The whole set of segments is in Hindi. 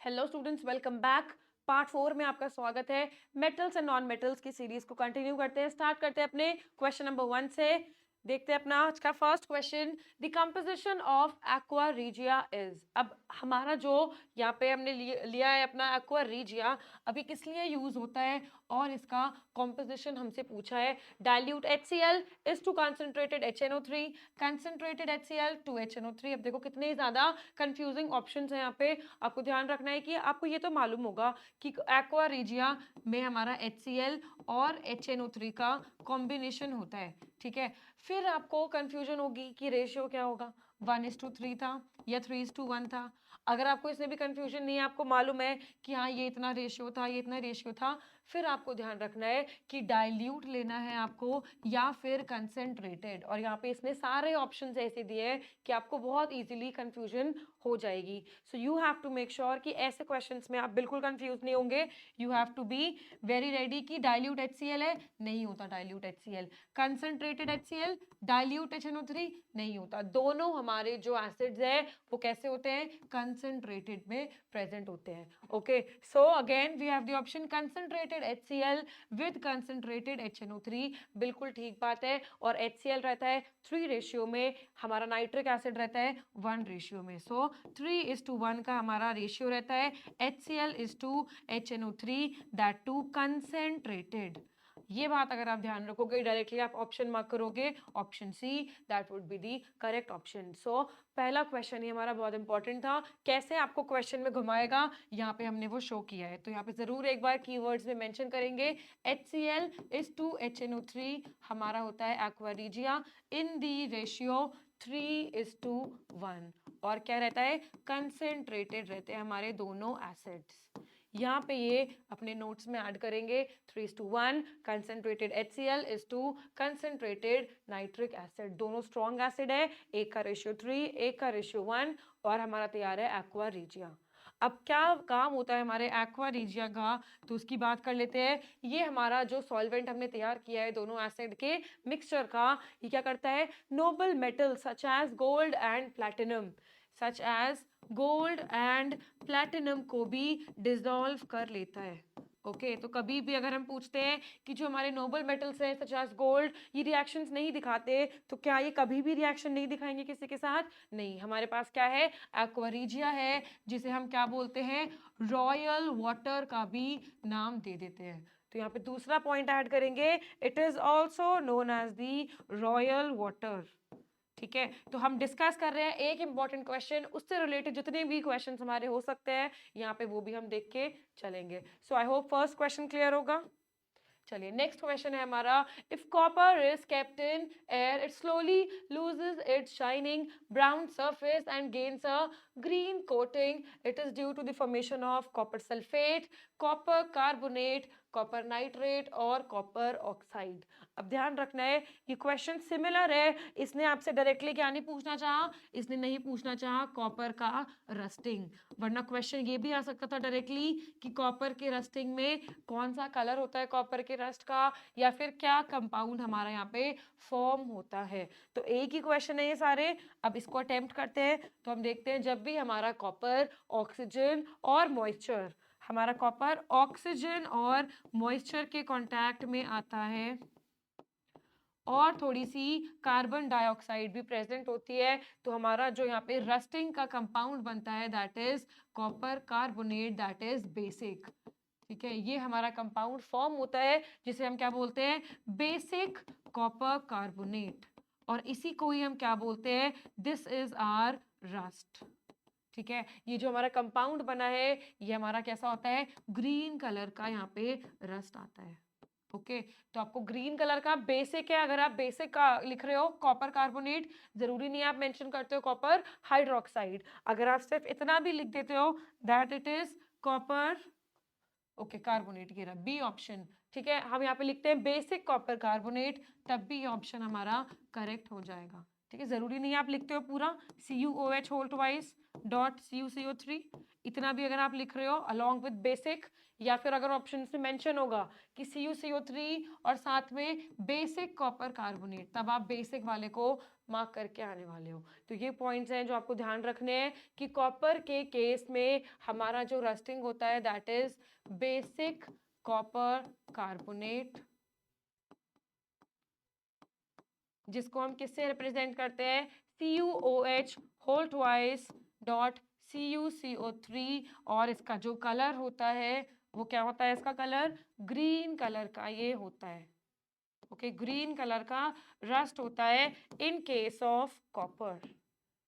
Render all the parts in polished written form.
Hello students, welcome back. Part 4 में आपका स्वागत है। मेटल्स एंड नॉन मेटल्स की सीरीज को कंटिन्यू करते हैं। स्टार्ट करते हैं अपने क्वेश्चन नंबर 1 से। देखते हैं अपना आज का first question. The composition of aqua regia is. अब हमारा जो यहाँ पे हमने लिया है अपना एक्वा रीजिया, अभी किस लिए यूज होता है और इसका कॉम्पोजिशन हमसे पूछा है। Dilute HCl is to concentrated HNO3, concentrated HCl to HNO3। अब देखो कितने ज्यादा कंफ्यूजिंग ऑप्शंस हैं यहाँ पे। आपको ध्यान रखना है कि आपको ये तो मालूम होगा कि एक्वा रीजिया में हमारा HCl और HNO3 का कॉम्बिनेशन होता है, ठीक है। फिर आपको कंफ्यूजन होगी कि रेशियो क्या होगा, 1:3 था या 3:1 था। अगर आपको इसमें भी कंफ्यूजन नहीं है, आपको मालूम है कि हाँ ये इतना रेशियो था, ये इतना रेशियो था, फिर आपको ध्यान रखना है कि डाइल्यूट लेना है आपको या फिर कंसेंट्रेटेड। और यहाँ पे इसने सारे ऑप्शंस ऐसे दिए हैं कि आपको बहुत इजीली कंफ्यूजन हो जाएगी। So you have to make sure कि ऐसे क्वेश्चंस में आप बिल्कुल कंफ्यूज नहीं होंगे। You have to be very ready कि डाइल्यूट HCl है, नहीं होता dilute HCl। Concentrated HCl, dilute HNO3 नहीं होता। दोनों हमारे जो एसिड्स है वो कैसे होते हैं, कंसंट्रेटेड में प्रेजेंट होते हैं। Okay, so again we have the option concentrated HCl with concentrated HNO3। बिल्कुल ठीक बात है। और HCl रहता है 3 रेशियो में, हमारा नाइट्रिक एसिड रहता है 1 रेशियो में। सो 3:1 का हमारा रेशियो रहता है। HCl is to HNO3, that to concentrated. ये बात अगर आप ध्यान रखोगे, डायरेक्टली आप ऑप्शन मार्क करोगे option C, that would be the correct option. सो पहला क्वेश्चन ही हमारा बहुत इंपॉर्टेंट था। कैसे आपको क्वेश्चन में घुमाएगा यहाँ पे हमने वो शो किया है। तो यहाँ पे जरूर एक बार कीवर्ड्स में मेंशन करेंगे। HCl इज टू HNO3 हमारा होता है एक्वा रीजिया इन दी रेशियो 3:1। और क्या रहता है, कंसेंट्रेटेड रहते हैं हमारे दोनों एसिड्स। यहाँ पे ये अपने नोट्स में ऐड करेंगे। 3:1 concentrated HCl is to concentrated nitric acid. दोनों स्ट्रॉन्ग एसिड है, एक का रेशियो 3, एक का रेशियो 1, और हमारा तैयार है एक्वा रीजिया। अब क्या काम होता है हमारे एक्वा रीजिया का, तो उसकी बात कर लेते हैं। ये हमारा जो सॉल्वेंट हमने तैयार किया है दोनों एसिड के मिक्सचर का, ये क्या करता है, noble metal such as gold and platinum, such as gold and platinum को भी डिसॉल्व कर लेता है। ओके, तो कभी भी अगर हम पूछते हैं कि जो हमारे नोबल मेटल्स हैं सच एज गोल्ड, ये रिएक्शंस नहीं दिखाते, तो क्या ये कभी भी रिएक्शन नहीं दिखाएंगे किसी के साथ? नहीं। हमारे पास क्या है, एक्वा रीजिया है, जिसे हम क्या बोलते हैं, रॉयल वाटर का भी नाम दे देते हैं। तो यहाँ पे दूसरा पॉइंट ऐड करेंगे, it is also known as the royal water. ठीक है, तो हम डिस्कस कर रहे हैं एक इंपॉर्टेंट क्वेश्चन, उससे रिलेटेड जितने भी क्वेश्चंस हमारे हो सकते हैं यहाँ पे वो भी हम देख के चलेंगे। So I hope first question clear होगा। चलिए नेक्स्ट क्वेश्चन है हमारा। If copper is kept in air it slowly loses its shining brown surface and gains a green coating, it is due to the formation of copper sulphate, copper carbonate, copper nitrate और कॉपर ऑक्साइड। अब ध्यान रखना है ये क्वेश्चन सिमिलर है। इसने आपसे डायरेक्टली क्या नहीं पूछना चाहा, इसने नहीं पूछना चाहा कॉपर का रस्टिंग, वरना क्वेश्चन ये भी आ सकता था डायरेक्टली कि कॉपर के रस्टिंग में कौन सा कलर होता है कॉपर के रस्ट का, या फिर क्या कंपाउंड हमारा यहाँ पे फॉर्म होता है। तो एक ही क्वेश्चन है ये सारे। अब इसको अटेम्प्ट करते हैं। तो हम देखते हैं, जब भी हमारा कॉपर ऑक्सीजन और मॉइस्चर, हमारा कॉपर ऑक्सीजन और मॉइस्चर के कांटेक्ट में आता है और थोड़ी सी कार्बन डाइऑक्साइड भी प्रेजेंट होती है, तो हमारा जो यहाँ पे रस्टिंग का कंपाउंड बनता है that is copper carbonate, that is basic. ठीक है, ये हमारा कंपाउंड फॉर्म होता है जिसे हम क्या बोलते हैं, बेसिक कॉपर कार्बोनेट। और इसी को ही हम क्या बोलते हैं, दिस इज आर रस्ट। ठीक है, ये जो हमारा कंपाउंड बना है ये हमारा कैसा होता है, ग्रीन कलर का यहाँ पे रस्ट आता है। ओके, तो आपको ग्रीन कलर का बेसिक है, अगर आप बेसिक का लिख रहे हो कॉपर कार्बोनेट, जरूरी नहीं आप मेंशन करते हो कॉपर हाइड्रोक्साइड, अगर आप सिर्फ इतना भी लिख देते हो that it is copper, okay carbonate, ये रहा बी ऑप्शन। ठीक है, हम यहाँ पे लिखते हैं बेसिक कॉपर कार्बोनेट, तब भी ये ऑप्शन हमारा करेक्ट हो जाएगा। ठीक है, जरूरी नहीं आप लिखते हो पूरा CuOH होल ट्वाइस, CuCO3, इतना भी अगर आप लिख रहे हो अलॉन्ग विद बेसिक, या फिर अगर ऑप्शन में मेंशन होगा कि CuCO3 और साथ में बेसिक कॉपर कार्बोनेट, तब आप बेसिक वाले को मार्क करके आने वाले हो। तो ये पॉइंट्स हैं जो आपको ध्यान रखने हैं कि कॉपर के केस में हमारा जो रस्टिंग होता है that is basic copper carbonate, जिसको हम किससे रिप्रेजेंट करते हैं, CuOH whole twice dot CuCO3, और इसका जो कलर होता है वो क्या होता है, इसका कलर ग्रीन कलर का ये होता है। ओके, ग्रीन कलर का रस्ट होता है इन केस ऑफ कॉपर।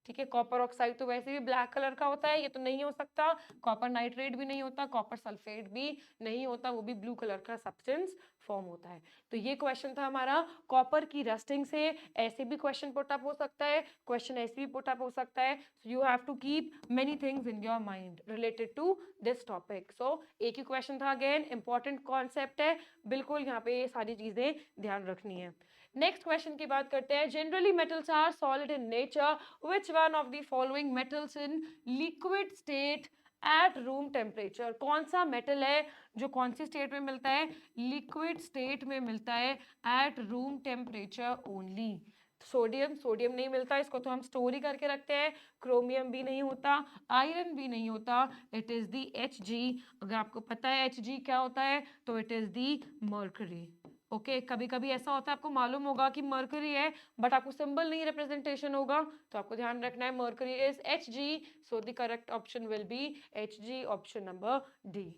ठीक है, कॉपर ऑक्साइड तो वैसे भी ब्लैक कलर का होता है, ये तो नहीं हो सकता। कॉपर नाइट्रेट भी नहीं होता, कॉपर सल्फेट भी नहीं होता, वो भी ब्लू कलर का सब्सटेंस फॉर्म होता है। तो ये क्वेश्चन था हमारा कॉपर की रस्टिंग से। ऐसे भी क्वेश्चन पुट अप हो सकता है, क्वेश्चन ऐसे भी पुट अप हो सकता है। So you have to keep many things in your mind related to this topic. So एक ही क्वेश्चन था, अगेन इंपॉर्टेंट कॉन्सेप्ट है, बिल्कुल यहाँ पे ये सारी चीजें ध्यान रखनी है। नेक्स्ट क्वेश्चन की बात करते हैं। Generally metals are solid in nature, which one of the following metals in liquid state at room temperature? कौन सा मेटल है जो कौन सी स्टेट में मिलता है, लिक्विड स्टेट में मिलता है at room temperature only. Sodium, sodium नहीं मिलता, इसको तो हम स्टोर ही करके रखते हैं। क्रोमियम भी नहीं होता, आयरन भी नहीं होता, इट इज दी Hg। अगर आपको पता है Hg क्या होता है तो it is the mercury. Okay, कभी कभी ऐसा होता है आपको मालूम होगा कि मर्करी है बट आपको सिंबल नहीं रिप्रेजेंटेशन होगा, तो आपको ध्यान रखना है mercury is Hg, so the correct option will be Hg, option number D.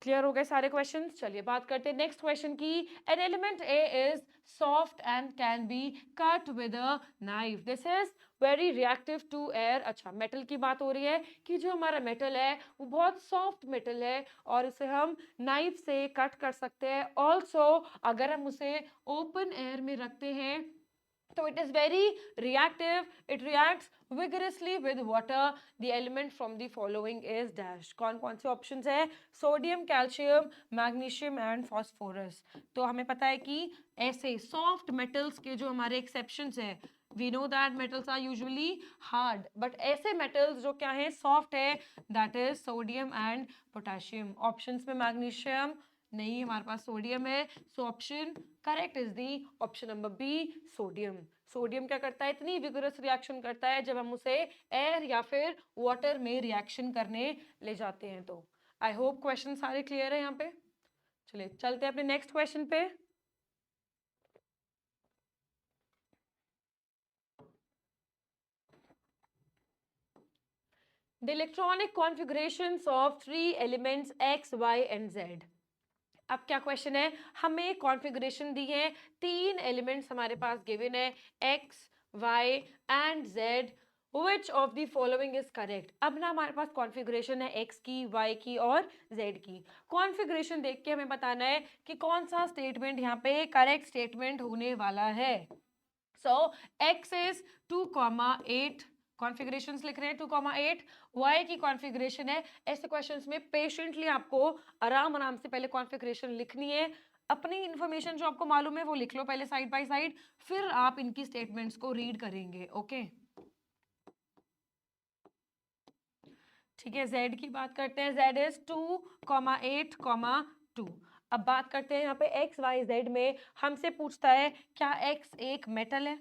Clear हो गए सारे क्वेश्चंस? चलिए बात करते हैं नेक्स्ट क्वेश्चन की। An element A is soft and can be cut with a knife, this is very reactive to air. अच्छा, मेटल की बात हो रही है कि जो हमारा मेटल है वो बहुत सॉफ्ट मेटल है और इसे हम नाइफ से कट कर सकते हैं। ऑल्सो अगर हम उसे ओपन एयर में रखते हैं तो it is very reactive, it reacts vigorously with water. The element from the following is dash। कौन कौन से ऑप्शंस है, sodium, calcium, magnesium and phosphorus. तो हमें पता है कि ऐसे सॉफ्ट मेटल्स के जो हमारे एक्सेप्शंस है, we know that metals are usually hard, but ऐसे metals जो क्या है सॉफ्ट है, that is sodium and potassium। Options में मैग्नीशियम नहीं, हमारे पास सोडियम है, so option correct is the option number B, sodium. Sodium क्या करता है, इतनी विगरस रिएक्शन करता है जब हम उसे एयर या फिर वाटर में रिएक्शन करने ले जाते हैं। तो आई होप क्वेश्चन सारे क्लियर है यहाँ पे। चलिए चलते हैं अपने नेक्स्ट क्वेश्चन पे। The electronic configurations of three elements X, Y and Z। अब क्या क्वेश्चन है, हमें कॉन्फ़िगरेशन दी है, तीन एलिमेंट्स हमारे पास गिवन है X, Y and Z। Which of the following is correct? अब ना हमारे पास कॉन्फ़िगरेशन है X की, Y की और Z की। कॉन्फ़िगरेशन देख के हमें बताना है कि कौन सा स्टेटमेंट यहाँ पे करेक्ट स्टेटमेंट होने वाला है। सो X इज 2,8, कॉन्फ़िगरेशंस लिख रहे हैं 2,8। Y की कॉन्फ़िगरेशन है, ऐसे क्वेश्चंस में पेशेंटली आपको आराम आराम से पहले कॉन्फ़िगरेशन लिखनी है, अपनी इंफॉर्मेशन जो आपको मालूम है वो लिख लो पहले साइड बाय साइड, फिर आप इनकी स्टेटमेंट्स को रीड करेंगे। ओके ठीक है, Z की बात करते हैं। Z is 2,8,2। अब बात करते हैं यहाँ पे X, Y, Z में हमसे पूछता है क्या X एक मेटल है।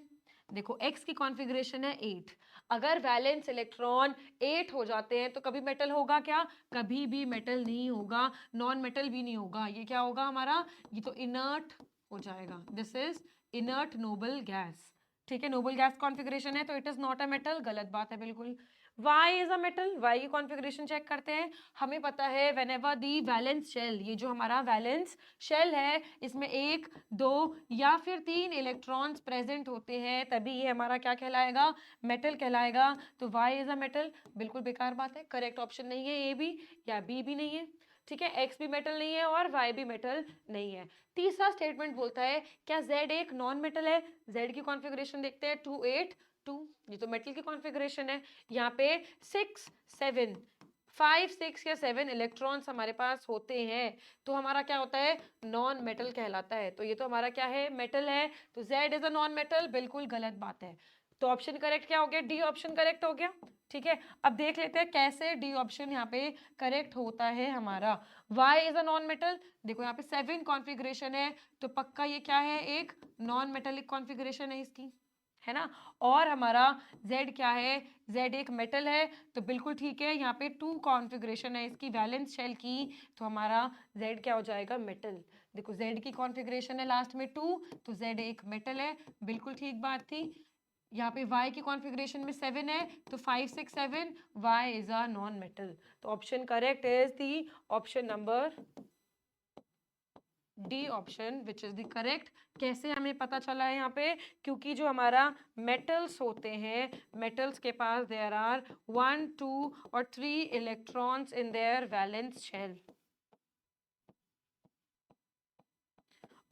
देखो X की कॉन्फ़िगरेशन है 8, अगर वैलेंस इलेक्ट्रॉन 8 हो जाते हैं तो कभी मेटल होगा क्या, कभी भी मेटल नहीं होगा, नॉन मेटल भी नहीं होगा, ये क्या होगा हमारा, ये तो इनर्ट हो जाएगा, this is inert noble gas. ठीक है, नोबल गैस कॉन्फ़िगरेशन है तो it is not a metal, गलत बात है बिल्कुल। Y is a metal, Y की कॉन्फ़िगरेशन चेक करते हैं। हमें पता है व्हेनेवर दी वैलेंस शेल, ये जो हमारा वैलेंस शेल है इसमें 1, 2 या फिर 3 इलेक्ट्रॉन्स प्रेजेंट होते हैं तभी ये हमारा क्या कहलाएगा, मेटल कहलाएगा। तो Y इज अ मेटल, बिल्कुल बेकार बात है, करेक्ट ऑप्शन नहीं है ए भी या बी भी नहीं है। ठीक है, X भी मेटल नहीं है और Y भी मेटल नहीं है। तीसरा स्टेटमेंट बोलता है क्या Z एक नॉन मेटल है। Z की कॉन्फ़िगरेशन देखते हैं 2, 8, 2, ये तो मेटल की कॉन्फ़िगरेशन है। यहाँ पे 6, 7, 5, 6 या 7 इलेक्ट्रॉन्स हमारे पास होते हैं तो हमारा क्या होता है, नॉन मेटल कहलाता है। तो ये तो हमारा क्या है, मेटल है, तो Z is a non metal, बिल्कुल गलत बात है। तो ऑप्शन करेक्ट क्या हो गया, डी ऑप्शन करेक्ट हो गया। ठीक है, अब देख लेते हैं कैसे डी ऑप्शन यहाँ पे करेक्ट होता है हमारा। Y is a non metal, देखो यहाँ पे 7 कॉन्फ़िगरेशन है, तो पक्का ये क्या है, एक नॉन मेटेलिक कॉन्फ़िगरेशन है इसकी, है ना। और हमारा Z क्या है, Z एक मेटल है, तो बिल्कुल ठीक है, यहाँ पे 2 कॉन्फ़िगरेशन है इसकी वैलेंस शेल की, तो हमारा Z क्या हो जाएगा, मेटल। देखो Z की कॉन्फ़िगरेशन है लास्ट में 2, तो Z एक मेटल है, बिल्कुल ठीक बात थी। यहाँ पे Y की कॉन्फ़िगरेशन में 7 है, तो 5 6 7, Y is a non metal. तो option correct is the option number D option which is the correct. कैसे हमें पता चला है यहाँ पे, क्योंकि जो हमारा मेटल्स होते हैं, मेटल्स के पास देयर आर 1 2 और 3 electrons in their valence shell.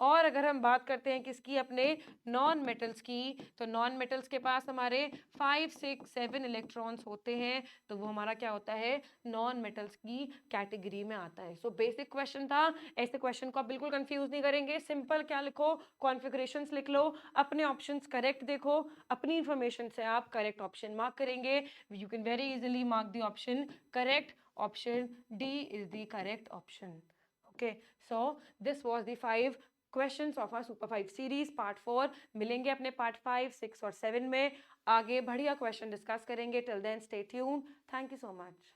और अगर हम बात करते हैं किसकी, अपने नॉन मेटल्स की, तो नॉन मेटल्स के पास हमारे 5 6 7 इलेक्ट्रॉन्स होते हैं, तो वो हमारा क्या होता है, नॉन मेटल्स की कैटेगरी में आता है। सो बेसिक क्वेश्चन था, ऐसे क्वेश्चन को आप बिल्कुल कंफ्यूज नहीं करेंगे, सिंपल क्या लिखो, कॉन्फ़िगरेशंस लिख लो, अपने ऑप्शंस करेक्ट देखो, अपनी इंफॉर्मेशन से आप करेक्ट ऑप्शन मार्क करेंगे, you can very easily mark the option correct, option D is the correct option. Okay, so this was the 5 questions of our super 5 series part 4। मिलेंगे अपने पार्ट 5 6 और 7 में, आगे बढ़िया क्वेश्चन डिस्कस करेंगे। Till then stay tuned, thank you so much.